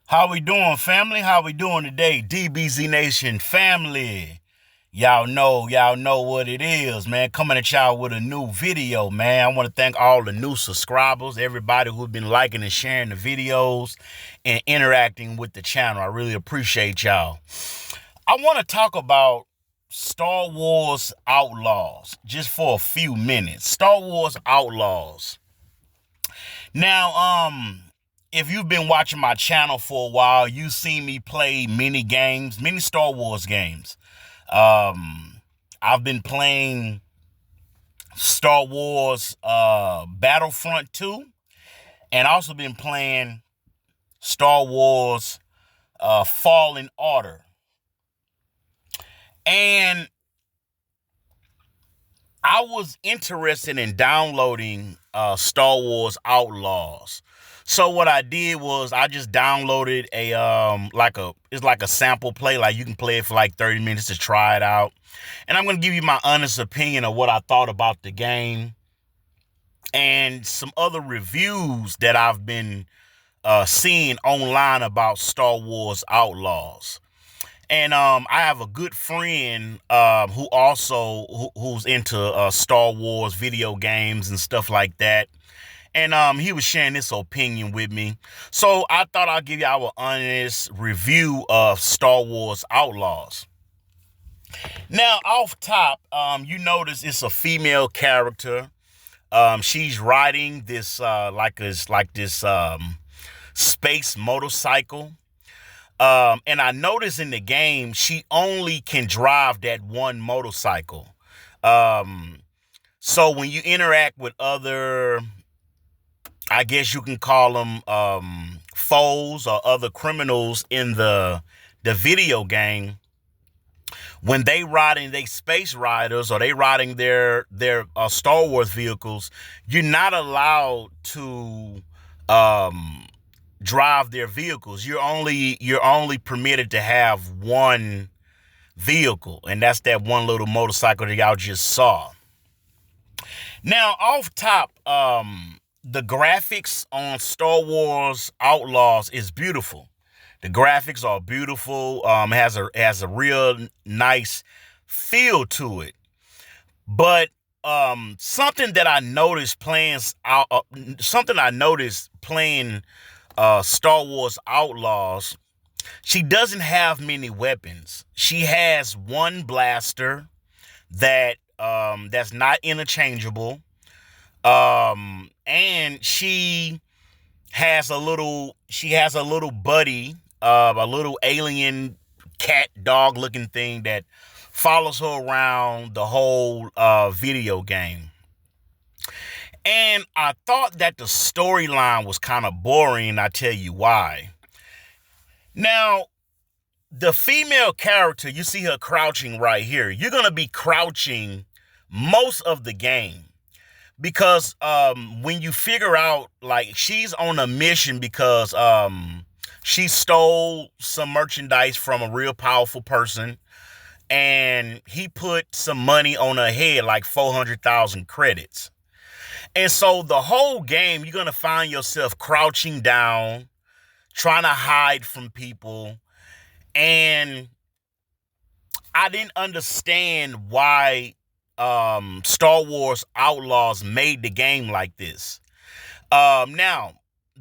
How we doing, family? How we doing today? DBZ Nation family. Y'all know what it is, man. Coming at y'all with a new video, man. I want to thank all the new subscribers, everybody who's been liking and sharing the videos and interacting with the channel. I really appreciate y'all. I want to talk about Star Wars Outlaws just for a few minutes. Star Wars Outlaws. Now, if you've been watching my channel for a while, you've seen me play many games, many Star Wars games. I've been playing Star Wars Battlefront 2, and also been playing Star Wars Fallen Order. And I was interested in downloading Star Wars Outlaws. So what I did was I just downloaded it's like a sample play, like you can play it for like 30 minutes to try it out. And I'm going to give you my honest opinion of what I thought about the game and some other reviews that I've been seeing online about Star Wars Outlaws. And I have a good friend who's into Star Wars video games and stuff like that. And he was sharing this opinion with me. So I thought I'd give you our honest review of Star Wars Outlaws. Now, off top, you notice it's a female character. She's riding this space motorcycle. And I noticed in the game, she only can drive that one motorcycle. So when you interact with other, I guess you can call them foes or other criminals in the video game, when they riding they space riders or they riding their Star Wars vehicles, you're not allowed to drive their vehicles. You're only permitted to have one vehicle, and that's that one little motorcycle that y'all just saw. Now, off top, the graphics on Star Wars Outlaws is beautiful. The graphics are beautiful. Has a real nice feel to it. But something I noticed playing Star Wars Outlaws, she doesn't have many weapons. She has one blaster that's not interchangeable. And she has a little buddy, a little alien cat dog looking thing that follows her around the whole video game. And I thought that the storyline was kind of boring, and I tell you why. Now, the female character, you see her crouching right here. You're going to be crouching most of the game. Because when you figure out, like, she's on a mission because she stole some merchandise from a real powerful person, and he put some money on her head, like 400,000 credits. And so the whole game, you're going to find yourself crouching down, trying to hide from people. And I didn't understand why Star Wars Outlaws made the game like this. Now,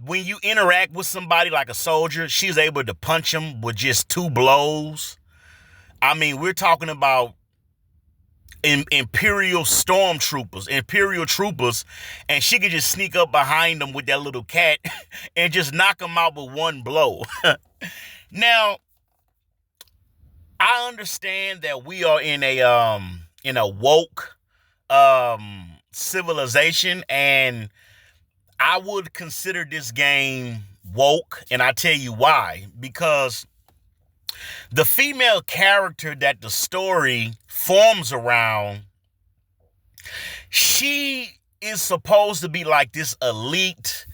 when you interact with somebody like a soldier, she's able to punch him with just 2 blows. I mean, we're talking about Imperial troopers, and she could just sneak up behind them with that little cat and just knock them out with 1 blow. Now, I understand that we are in a woke civilization, and I would consider this game woke, and I tell you why. Because the female character that the story forms around, she is supposed to be like this elite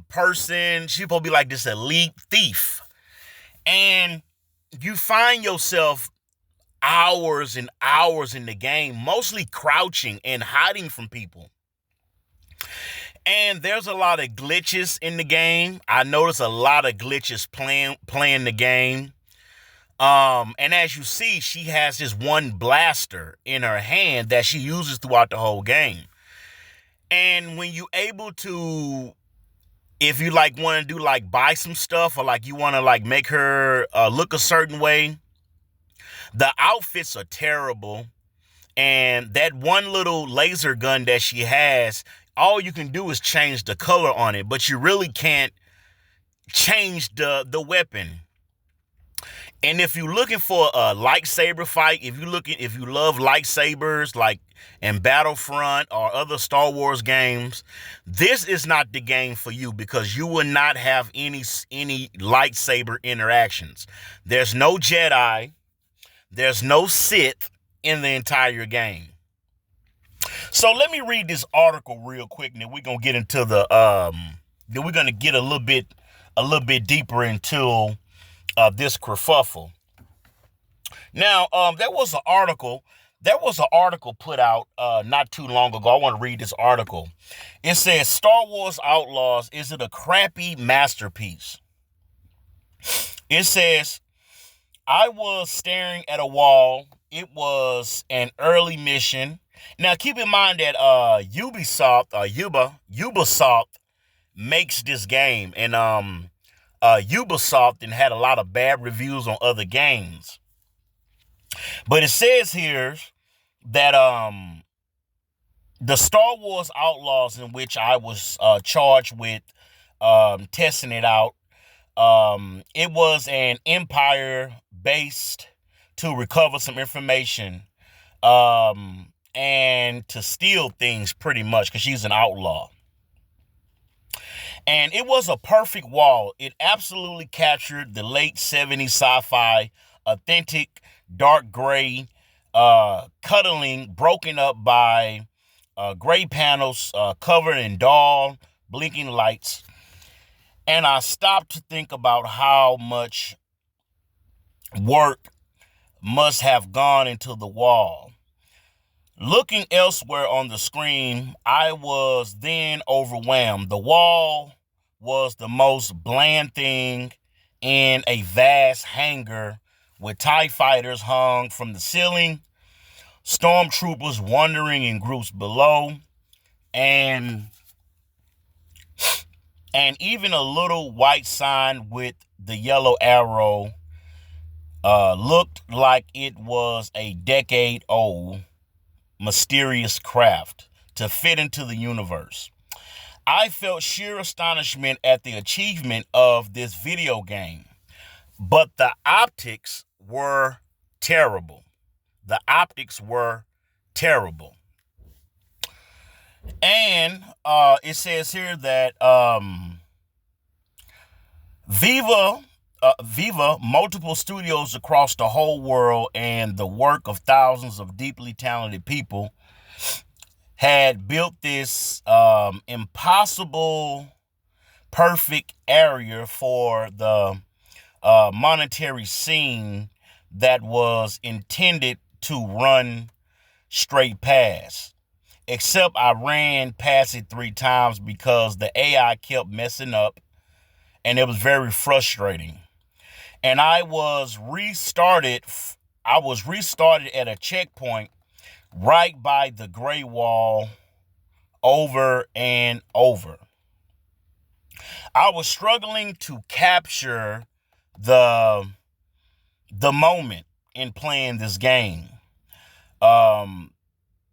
person. She's supposed to be like this elite thief. And you find yourself hours and hours in the game, mostly crouching and hiding from people. And there's a lot of glitches in the game. I noticed a lot of glitches playing the game. And as you see, she has this one blaster in her hand that she uses throughout the whole game. And when you able to, if you like want to do like buy some stuff, or like you want to like make her look a certain way, the outfits are terrible. And that one little laser gun that she has, all you can do is change the color on it, but you really can't change the weapon. And if you're looking for a lightsaber fight, if you love lightsabers like in Battlefront or other Star Wars games, this is not the game for you, because you will not have any lightsaber interactions. There's no Jedi, there's no Sith in the entire game. So let me read this article real quick, and then we're gonna get into then we're gonna get a little bit deeper into this kerfuffle. Now, there was an article put out not too long ago. I want to read this article. It says, Star Wars Outlaws, is it a crappy masterpiece? It says, I was staring at a wall. It was an early mission. Now, keep in mind that Ubisoft makes this game, and Ubisoft and had a lot of bad reviews on other games. But it says here that the Star Wars Outlaws, in which I was charged with testing it out, it was an empire based to recover some information and to steal things, pretty much, because she's an outlaw. And it was a perfect wall. It absolutely captured the late 70s sci-fi, authentic, dark gray, cuddling, broken up by gray panels covered in dull, blinking lights. And I stopped to think about how much work must have gone into the wall. Looking elsewhere on the screen, I was then overwhelmed. The wall was the most bland thing in a vast hangar, with TIE fighters hung from the ceiling, stormtroopers wandering in groups below, and even a little white sign with the yellow arrow looked like it was a decade-old mysterious craft to fit into the universe. I felt sheer astonishment at the achievement of this video game, but the optics were terrible. The optics were terrible. And it says here that Viva, multiple studios across the whole world, and the work of thousands of deeply talented people, had built this impossible, perfect area for the monetary scene that was intended to run straight past. Except I ran past it 3 times because the AI kept messing up, and it was very frustrating. And I was restarted at a checkpoint right by the gray wall over and over. I was struggling to capture the moment in playing this game.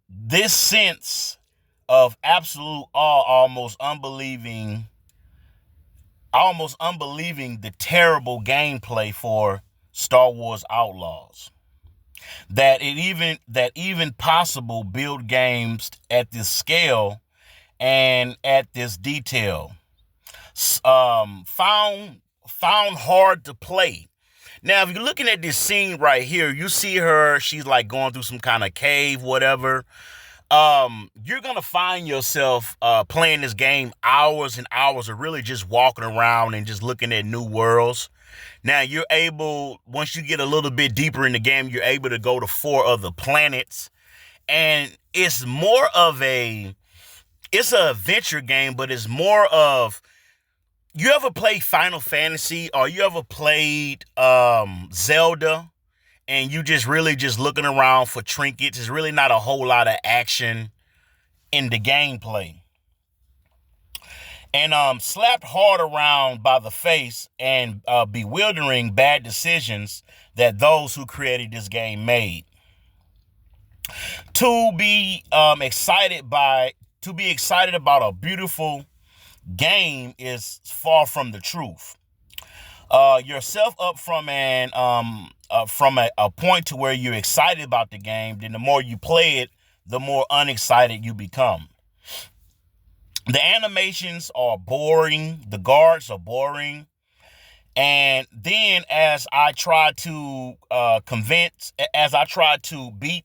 This sense of absolute awe, almost unbelieving the terrible gameplay for Star Wars Outlaws. That even possible build games at this scale and at this detail. Found hard to play. Now, if you're looking at this scene right here, you see her, she's like going through some kind of cave, whatever. You're going to find yourself playing this game hours and hours, of really just walking around and just looking at new worlds. Now, you're able, once you get a little bit deeper in the game, you're able to go to 4 other planets. And it's more of a It's an adventure game, but it's more of, you ever played Final Fantasy or you ever played Zelda, and you just really just looking around for trinkets. There's really not a whole lot of action in the gameplay. And slapped hard around by the face and bewildering bad decisions that those who created this game made. To be excited about a beautiful game is far from the truth. Yourself up from a point to where you're excited about the game, then the more you play it, the more unexcited you become. The animations are boring. The guards are boring. And then as I try to beat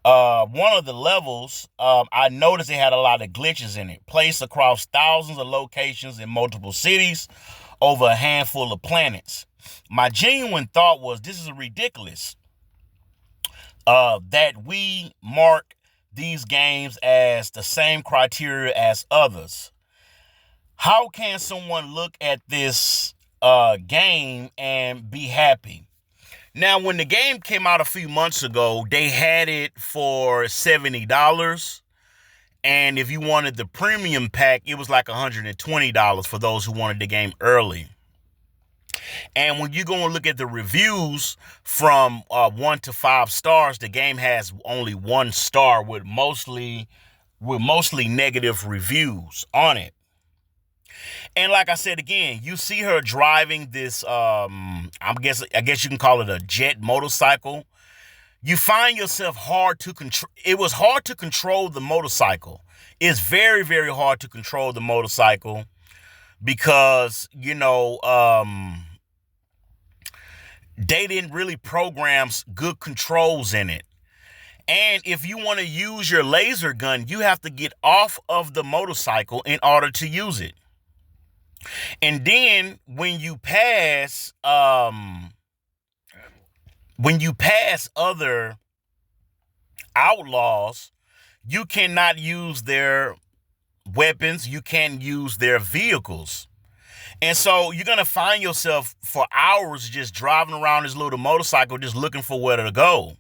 one of the levels, I noticed it had a lot of glitches in it, placed across thousands of locations in multiple cities over a handful of planets. My genuine thought was, this is ridiculous that we mark these games as the same criteria as others. How can someone look at this game and be happy? Now, when the game came out a few months ago, they had it for $70. And if you wanted the premium pack, it was like $120 for those who wanted the game early. And when you go and look at the reviews from 1 to 5 stars, the game has only 1 star with mostly negative reviews on it. And like I said again, you see her driving this, I guess you can call it a jet motorcycle. You find yourself hard to control. It was hard to control the motorcycle. It's very, very hard to control the motorcycle because, they didn't really program good controls in it. And if you want to use your laser gun, you have to get off of the motorcycle in order to use it. And then when you pass other outlaws, you cannot use their weapons. You can't use their vehicles. And so you're going to find yourself for hours just driving around this little motorcycle, just looking for where to go.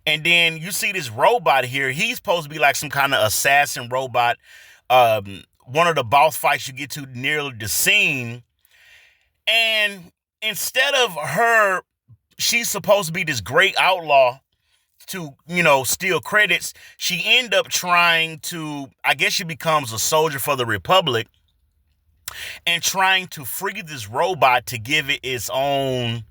And then you see this robot here. He's supposed to be like some kind of assassin robot. One of the boss fights you get to near the scene. And instead of her, she's supposed to be this great outlaw to, steal credits. She end up trying to, I guess she becomes a soldier for the Republic and trying to free this robot to give it its own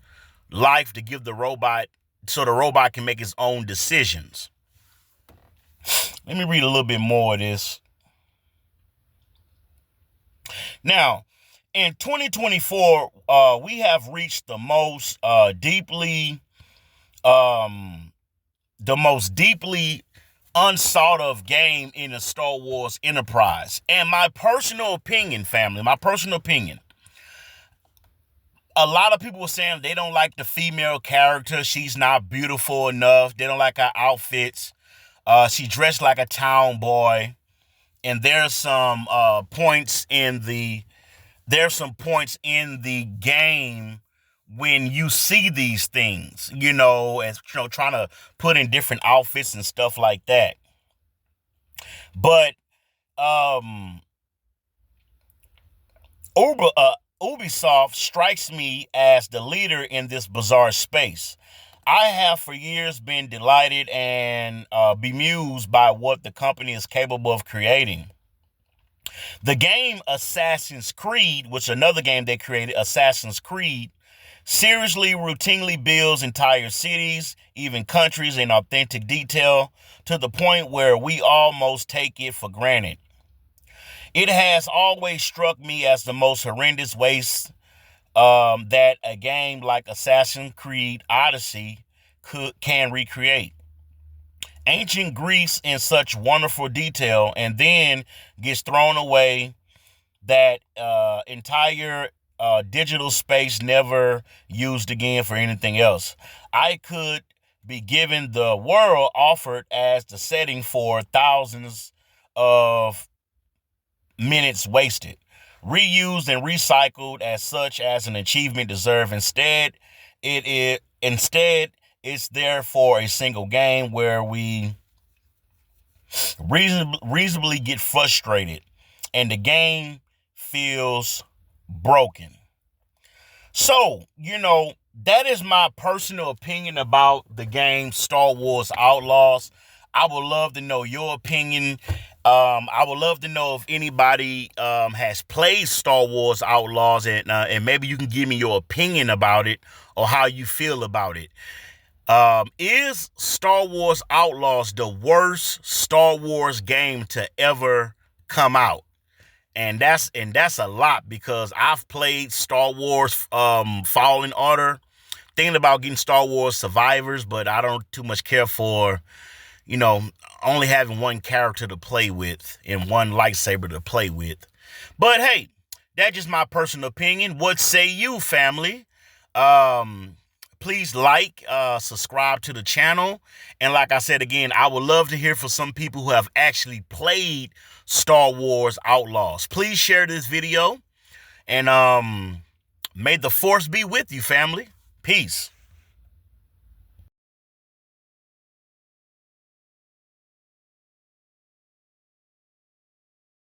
life, to give the robot, so the robot can make its own decisions. Let me read a little bit more of this. Now, in 2024, we have reached the most deeply unsought of game in the Star Wars enterprise. And my personal opinion, family, a lot of people were saying they don't like the female character. She's not beautiful enough. They don't like her outfits. She dressed like a town boy. And there's some points in the game when you see these things, trying to put in different outfits and stuff like that. But Ubisoft strikes me as the leader in this bizarre space. I have for years been delighted and bemused by what the company is capable of creating. The game Assassin's Creed, which is another game they created, Assassin's Creed, seriously routinely builds entire cities, even countries, in authentic detail to the point where we almost take it for granted. It has always struck me as the most horrendous waste that a game like Assassin's Creed Odyssey can recreate. Ancient Greece in such wonderful detail, and then gets thrown away. That entire digital space never used again for anything else. I could be given the world offered as the setting for thousands of minutes wasted, reused and recycled as such as an achievement deserve. Instead it's there for a single game where we reasonably get frustrated and the game feels broken. So, that is my personal opinion about the game Star Wars Outlaws. I would love to know your opinion. I would love to know if anybody has played Star Wars Outlaws, and maybe you can give me your opinion about it or how you feel about it. Is Star Wars Outlaws the worst Star Wars game to ever come out? And that's a lot, because I've played Star Wars Fallen Order, thinking about getting Star Wars Survivors, but I don't too much care for, you know, only having one character to play with and one lightsaber to play with. But hey, that's just my personal opinion. What say you, family? Please subscribe to the channel. And like I said again, I would love to hear from some people who have actually played Star Wars Outlaws. Please share this video, and may the force be with you, family. Peace.